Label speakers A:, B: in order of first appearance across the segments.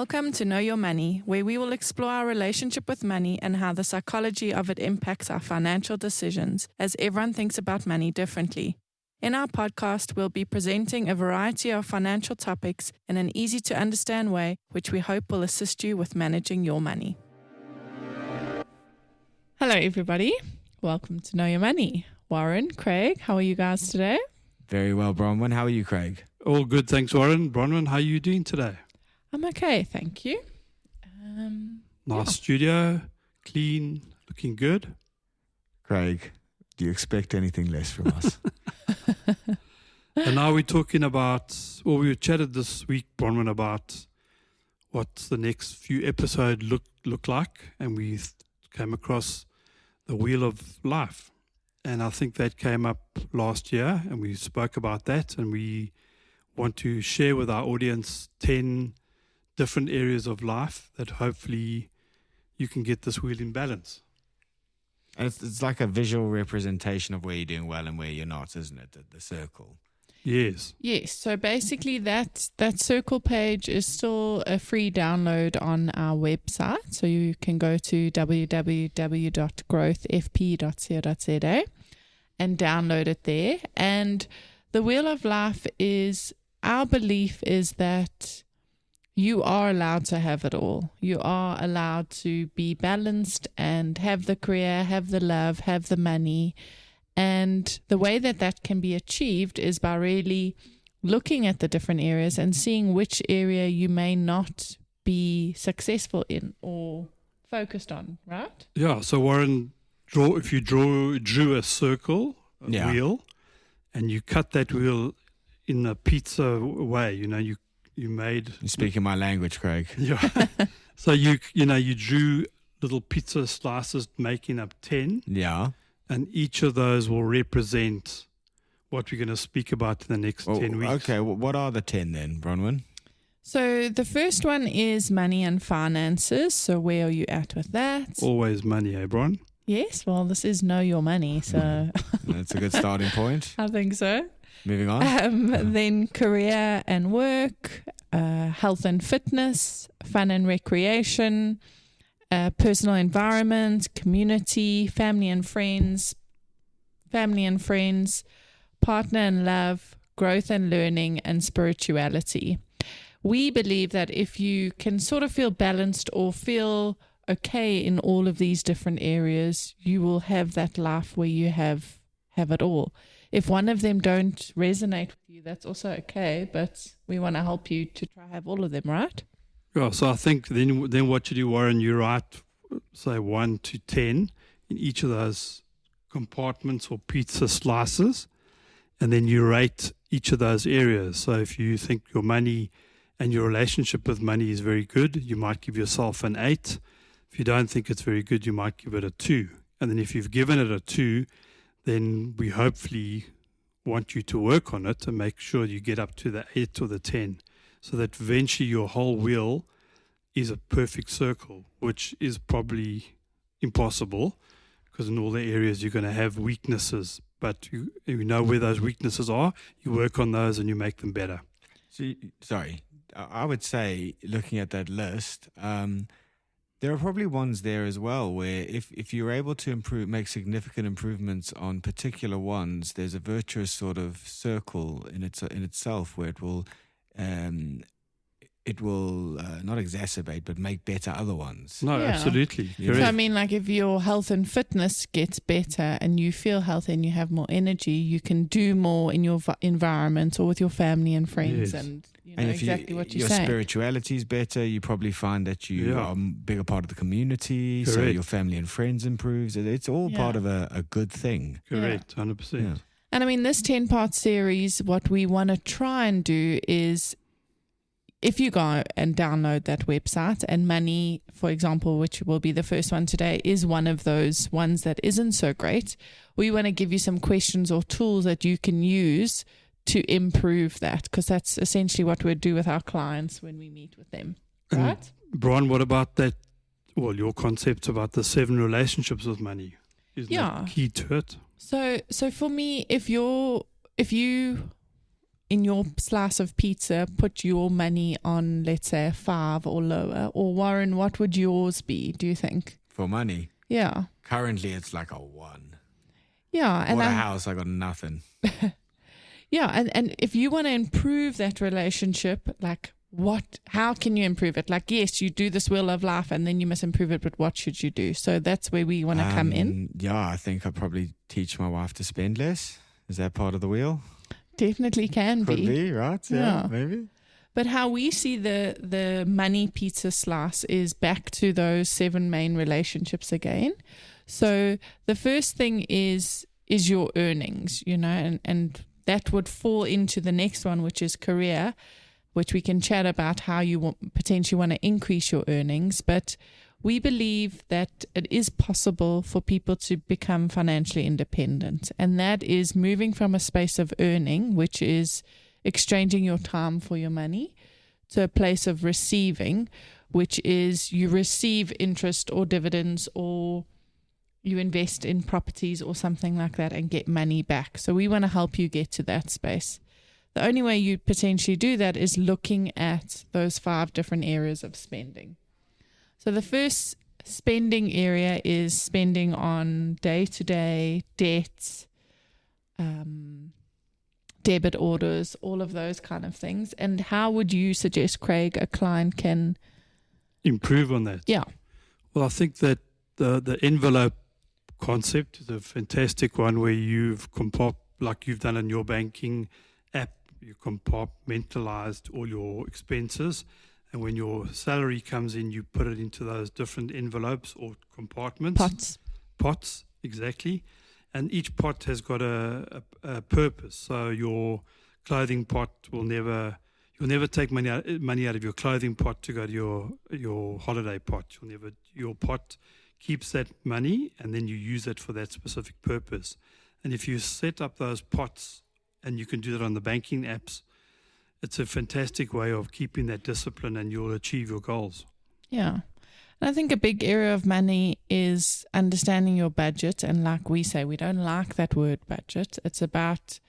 A: Welcome to Know Your Money, where we will explore our relationship with money and how the psychology of it impacts our financial decisions, as everyone thinks about money differently. In our podcast, we'll be presenting a variety of financial topics in an easy-to-understand way, which we hope will assist you with managing your money. Hello, everybody. Welcome to Know Your Money. Warren, Craig, how are you guys today?
B: Very well, Bronwyn. How are you, Craig?
C: All good, thanks, Warren. Bronwyn, how are you doing today?
A: I'm okay, thank you.
C: Nice studio, clean, looking good.
B: Craig, do you expect anything less from us?
C: And now we're talking about, we chatted this week, Bronwyn, about what the next few episodes look like, and we came across the Wheel of Life. And I think that came up last year, and we spoke about that, and we want to share with our audience 10 different areas of life that hopefully you can get this wheel in balance.
B: And it's like a visual representation of where you're doing well and where you're not, isn't it? The circle.
C: Yes.
A: Yes, so basically that circle page is still a free download on our website. So you can go to www.growthfp.co.za and download it there. And the Wheel of Life is, our belief is that you are allowed to have it all. You are allowed to be balanced and have the career, have the love, have the money. And the way that can be achieved is by really looking at the different areas and seeing which area you may not be successful in or focused on, right?
C: Yeah, so Warren, if you drew a circle, wheel, and you cut that wheel in a pizza way, you made...
B: You're speaking my language, Craig.
C: Yeah. So you drew little pizza slices making up 10.
B: Yeah.
C: And each of those will represent what we're going to speak about in the next 10 weeks.
B: Okay, what are the 10 then, Bronwyn?
A: So the first one is money and finances. So where are you at with that?
C: Always money, eh, Bron?
A: Yes, well, this is Know Your Money, so...
B: That's a good starting point.
A: I think so.
B: Moving on.
A: Then career and work, health and fitness, fun and recreation, personal environment, community, family and friends, partner and love, growth and learning, and spirituality. We believe that if you can sort of feel balanced or feel okay in all of these different areas, you will have that life where you have it all. If one of them don't resonate with you, that's also okay, but we want to help you to try have all of them, right?
C: Yeah, so I think then what you do, Warren, you write, say, 1 to 10 in each of those compartments or pizza slices, and then you rate each of those areas. So if you think your money and your relationship with money is very good, you might give yourself an 8. If you don't think it's very good, you might give it a 2. And then if you've given it a 2, then we hopefully want you to work on it and make sure you get up to the 8 or the 10. So that eventually your whole wheel is a perfect circle, which is probably impossible because in all the areas you're going to have weaknesses. But you know where those weaknesses are, you work on those and you make them better.
B: Sorry, I would say looking at that list, there are probably ones there as well where if you're able to make significant improvements on particular ones, there's a virtuous sort of circle in itself where it will not exacerbate but make better other ones.
C: No, absolutely.
A: So I mean, like if your health and fitness gets better and you feel healthy and you have more energy, you can do more in your environment or with your family and friends.
C: Yes.
A: And you know
B: and if
A: exactly what you're
B: your
A: saying.
B: spirituality is better, you probably find that you are a bigger part of the community.
C: Correct.
B: So your family and friends improves. It's all part of a good thing.
C: Correct, 100%.
B: Yeah.
A: And I mean, this 10-part series, what we want to try and do is, if you go and download that website, and money, for example, which will be the first one today, is one of those ones that isn't so great, we want to give you some questions or tools that you can use to improve that, because that's essentially what we do with our clients when we meet with them, right?
C: Brian, what about that? Well, your concept about the 7 relationships with money is that key to it.
A: So for me, if you in your slice of pizza, put your money on, let's say, a 5 or lower? Or Warren, what would yours be, do you think?
B: For money,
A: Yeah.
B: currently it's like a 1.
A: Yeah. And
B: Bought a house, I got nothing.
A: yeah. And if you want to improve that relationship, like how can you improve it? Like, yes, you do this wheel of life and then you must improve it, but what should you do? So that's where we want to come in.
B: Yeah, I think I'd probably teach my wife to spend less. Is that part of the wheel?
A: Definitely can
B: Could
A: be.
B: be, right? Yeah, maybe.
A: But how we see the money pizza slice is back to those 7 main relationships again. So the first thing is your earnings, and that would fall into the next one, which is career, which we can chat about how you potentially want to increase your earnings. But we believe that it is possible for people to become financially independent. And that is moving from a space of earning, which is exchanging your time for your money, to a place of receiving, which is you receive interest or dividends, or you invest in properties or something like that and get money back. So we want to help you get to that space. The only way you potentially do that is looking at those 5 different areas of spending. So the first spending area is spending on day-to-day debts, debit orders, all of those kind of things. And how would you suggest, Craig, a client can
C: improve on that?
A: Yeah.
C: Well, I think that the envelope concept is a fantastic one, where you've like you've done in your banking app, you compartmentalized all your expenses, and when your salary comes in, you put it into those different envelopes or compartments. Pots, exactly. And each pot has got a purpose. So your clothing pot you'll never take money out of your clothing pot to go to your holiday pot. Your pot keeps that money, and then you use it for that specific purpose. And if you set up those pots, and you can do that on the banking apps, it's a fantastic way of keeping that discipline, and you'll achieve your goals.
A: Yeah. And I think a big area of money is understanding your budget. And like we say, we don't like that word budget. It's about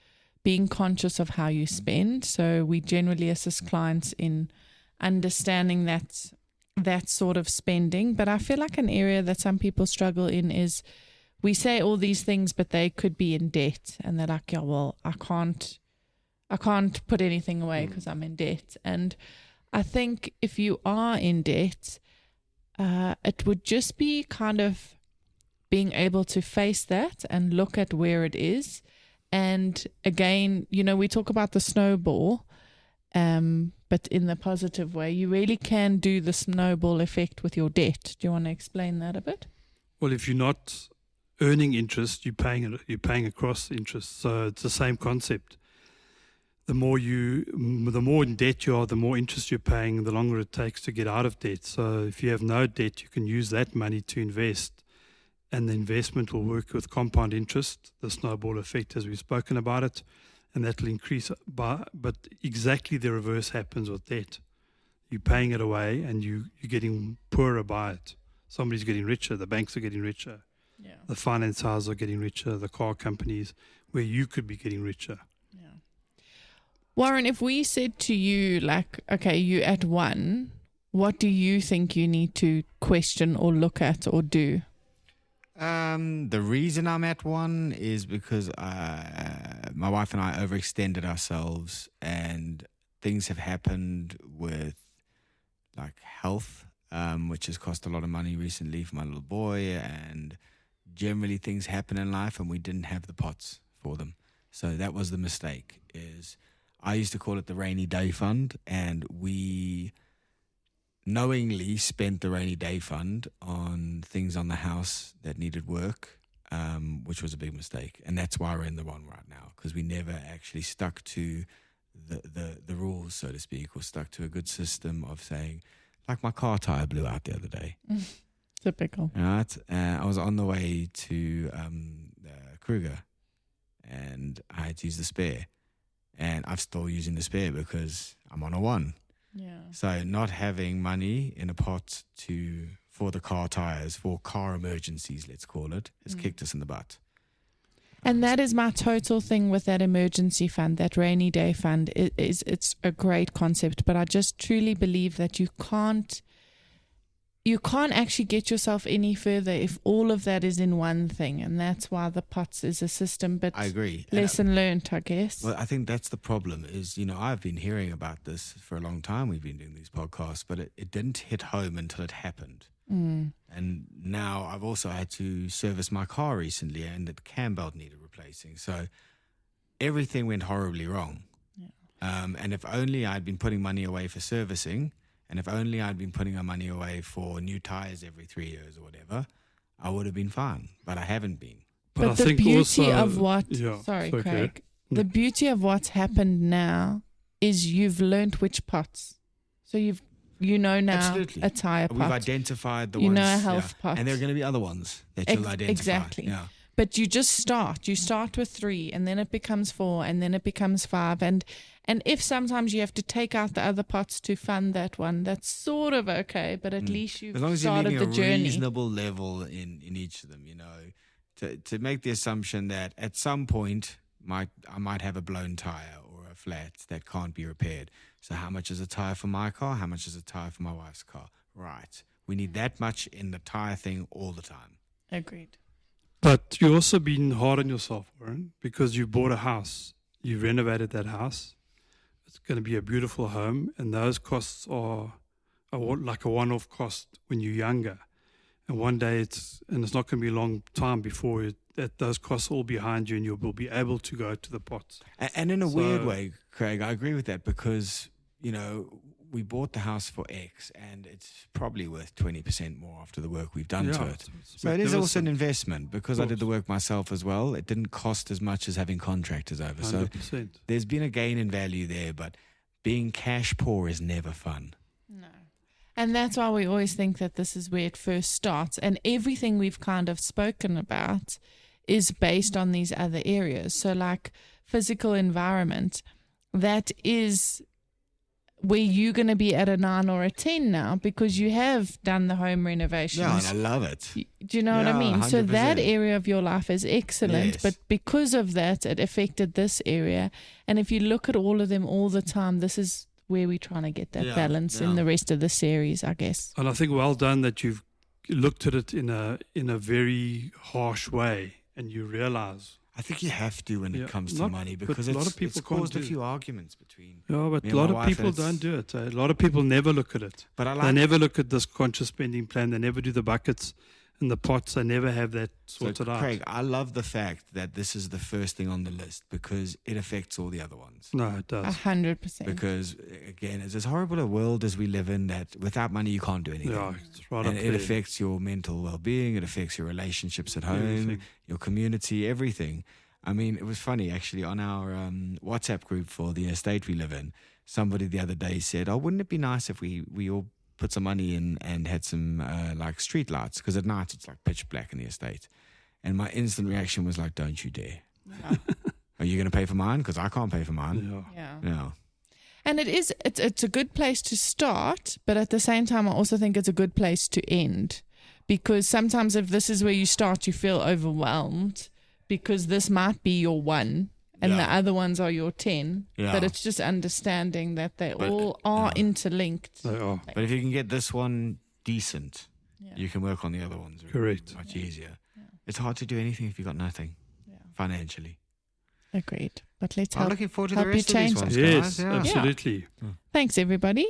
A: being conscious of how you spend. So we generally assist clients in understanding that sort of spending. But I feel like an area that some people struggle in is we say all these things, but they could be in debt. And they're like, yeah, well, I can't put anything away because I'm in debt. And I think if you are in debt, it would just be kind of being able to face that and look at where it is. And again, we talk about the snowball, but in the positive way. You really can do the snowball effect with your debt. Do you want to explain that a bit?
C: Well, if you're not earning interest, you're paying across interest. So it's the same concept. The more in debt you are, the more interest you're paying, the longer it takes to get out of debt. So if you have no debt, you can use that money to invest, and the investment will work with compound interest, the snowball effect, as we've spoken about it, and that will increase. But exactly the reverse happens with debt. You're paying it away, and you're getting poorer by it. Somebody's getting richer. The banks are getting richer.
A: Yeah.
C: The finance houses are getting richer. The car companies, where you could be getting richer.
A: Warren, if we said to you, like, okay, you're at 1, what do you think you need to question or look at or do?
B: The reason I'm at 1 is because my wife and I overextended ourselves, and things have happened with like health, which has cost a lot of money recently for my little boy, and generally things happen in life and we didn't have the pots for them. So that was the mistake. I used to call it the rainy day fund, and we knowingly spent the rainy day fund on things on the house that needed work, which was a big mistake. And that's why we're in the one right now, because we never actually stuck to the rules, so to speak, or stuck to a good system of saying, like my car tire blew out the other day.
A: Typical.
B: Right? I was on the way to Kruger, and I had to use the spare. And I'm still using the spare because I'm on a 1.
A: Yeah.
B: So not having money in a pot for the car tires, for car emergencies, let's call it, has kicked us in the butt.
A: And that is my total thing with that emergency fund, that rainy day fund. It's a great concept, but I just truly believe that you can't actually get yourself any further if all of that is in one thing, and that's why the pots is a system. But
B: I agree.
A: Lesson learned, I guess.
B: Well, I think that's the problem is, I've been hearing about this for a long time. We've been doing these podcasts, but it didn't hit home until it happened. And now I've also had to service my car recently, and the cam belt needed replacing. So everything went horribly wrong. Yeah. And if only I'd been putting money away for servicing, and if only I'd been putting our money away for new tires every 3 years or whatever, I would have been fine. But I haven't been.
A: But
C: I
A: the
C: think
A: beauty
C: also,
A: of what...
C: yeah,
A: sorry,
C: okay.
A: Craig. The beauty of what's happened now is you've learnt which pots. So now
B: Absolutely.
A: a tire pot.
B: We've identified the
A: you
B: ones.
A: know a health pot.
B: And there are going to be other ones that you'll identify.
A: Exactly.
B: Yeah.
A: But you just start. You start with 3, and then it becomes 4, and then it becomes 5. And if sometimes you have to take out the other pots to fund that one, that's sort of okay. But at least you've
B: as long as
A: started
B: you're
A: the
B: leaving a
A: journey.
B: reasonable level in each of them, to make the assumption that at some point I might have a blown tire or a flat that can't be repaired. So how much is a tire for my car? How much is a tire for my wife's car? Right. We need that much in the tire thing all the time.
A: Agreed.
C: But you've also been hard on yourself, Warren, because you bought a house. You renovated that house. It's going to be a beautiful home, and those costs are like a one-off cost when you're younger. And one day it's not going to be a long time before those costs all behind you, and you will be able to go to the pots.
B: And in a weird way, Craig, I agree with that because, we bought the house for X and it's probably worth 20% more after the work we've done to it. So it is also an investment because I did the work myself as well. It didn't cost as much as having contractors over.
C: 100%.
B: So there's been a gain in value there, but being cash poor is never fun.
A: No. And that's why we always think that this is where it first starts. And everything we've kind of spoken about is based on these other areas. So like physical environment, that is where you're going to be at a 9 or a 10 now because you have done the home renovations.
B: Yeah, and I love it.
A: Do you know what I mean?
B: 100%.
A: So that area of your life is excellent,
B: Yes.
A: but because of that, it affected this area. And if you look at all of them all the time, this is where we're trying to get that balance in the rest of the series, I guess.
C: And I think well done that you've looked at it in a very harsh way, and you realize.
B: I think you have to when it comes to money because
C: a lot of people
B: it's caused a
C: can't do
B: few arguments between.
C: Yeah, but
B: me
C: a
B: and
C: lot
B: my
C: of
B: wife,
C: people
B: and
C: don't do it. A lot of people never look at it.
B: But
C: They never look at this conscious spending plan. They never do the buckets and the pots. They never have that sorted out.
B: Craig, I love the fact that this is the first thing on the list because it affects all the other ones.
C: No, it does.
A: 100%.
B: Because, again, it's as horrible a world as we live in that without money you can't do anything.
C: Yeah, it's right
B: and
C: up
B: it
C: there.
B: affects your mental well-being. It affects your relationships at home,
C: Everything.
B: your community, everything. I mean, it was funny, actually, on our WhatsApp group for the estate we live in, somebody the other day said, wouldn't it be nice if we all put some money in and had some, like, street lights? Because at night it's, like, pitch black in the estate. And my instant reaction was like, don't you dare.
A: Yeah.
B: Are you going to pay for mine? Because I can't pay for mine.
A: Yeah. And it's a good place to start, but at the same time, I also think it's a good place to end. Because sometimes if this is where you start, you feel overwhelmed. Because this might be your 1 and the other ones are your 10.
B: Yeah.
A: But it's just understanding that they all are interlinked.
C: They are.
B: But if you can get this one decent, you can work on the other ones.
C: Correct.
B: Much easier. Yeah. It's hard to do anything if you've got nothing financially.
A: Agreed. But let's
B: I'm
A: help.
B: looking forward to
A: help
B: the
A: you
B: rest of these
A: change
B: ones,
C: Yes,
B: guys. Yeah.
C: absolutely.
A: Thanks, everybody.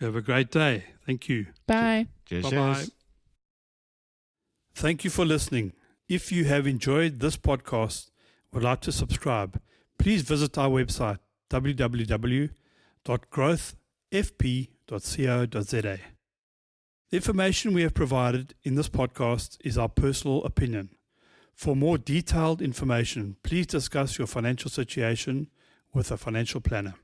C: Have a great day. Thank you.
A: Bye.
B: Cheers.
C: Bye-bye.
B: Cheers.
C: Thank you for listening. If you have enjoyed this podcast, would like to subscribe, please visit our website www.growthfp.co.za. The information we have provided in this podcast is our personal opinion. For more detailed information, please discuss your financial situation with a financial planner.